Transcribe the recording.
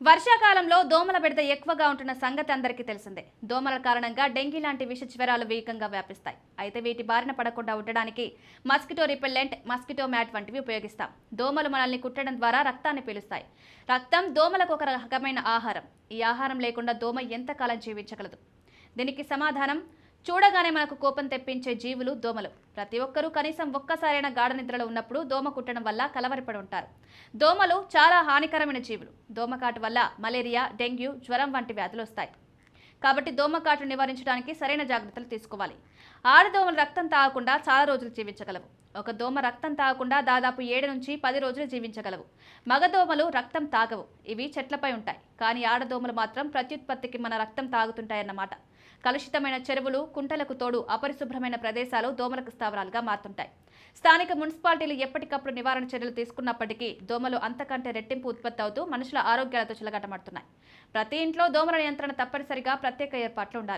వర్షాకాలంలో దోమల బెడద ఎక్కువగా ఉంటున్న సంగతి అందరికీ తెలిసిందే. దోమల కారణంగా డెంగీ లాంటి విష జ్వరాలు వేగంగా వ్యాపిస్తాయి. అయితే వీటి బారిన పడకుండా ఉండడానికి మస్కిటో రిపెల్లెంట్, మస్కిటో మ్యాట్ వంటివి ఉపయోగిస్తాం. దోమలు మనల్ని కుట్టడం ద్వారా రక్తాన్ని పీలుస్తాయి. రక్తం దోమలకు ఒక రకమైన ఆహారం. ఈ ఆహారం లేకుండా దోమ ఎంతకాలం జీవించగలదు? దీనికి సమాధానం, చూడగానే మనకు కోపం తెప్పించే జీవులు దోమలు. ప్రతి ఒక్కరూ కనీసం ఒక్కసారైనా గాఢ నిద్రలో ఉన్నప్పుడు దోమ కుట్టడం వల్ల కలవరపడి ఉంటారు. దోమలు చాలా హానికరమైన జీవులు. దోమకాటు వల్ల మలేరియా, డెంగ్యూ, జ్వరం వంటి వ్యాధులు వస్తాయి. కాబట్టి దోమకాటు నివారించడానికి సరైన జాగ్రత్తలు తీసుకోవాలి. ఆడదోమలు రక్తం తాగకుండా చాలా రోజులు జీవించగలవు. ఒక దోమ రక్తం తాగకుండా దాదాపు 7 నుంచి 10 రోజులు జీవించగలవు. మగదోమలు రక్తం తాగవు. ఇవి చెట్లపై ఉంటాయి. కానీ ఆడదోమలు మాత్రం ప్రత్యుత్పత్తికి మన రక్తం తాగుతుంటాయన్నమాట. కలుషితమైన చెరువులు, కుంటలకు తోడు అపరిశుభ్రమైన ప్రదేశాలు దోమలకు స్థావరాలుగా మారుతుంటాయి. స్థానిక మున్సిపాలిటీలు ఎప్పటికప్పుడు నివారణ చర్యలు తీసుకున్నప్పటికీ దోమలు అంతకంటే రెట్టింపు ఉత్పత్తి అవుతూ మనుషుల ఆరోగ్యాలతో చిలగాటమాడుతున్నాయి. ప్రతి ఇంట్లో దోమల నియంత్రణ తప్పనిసరిగా ప్రత్యేక ఏర్పాట్లు ఉండాలి.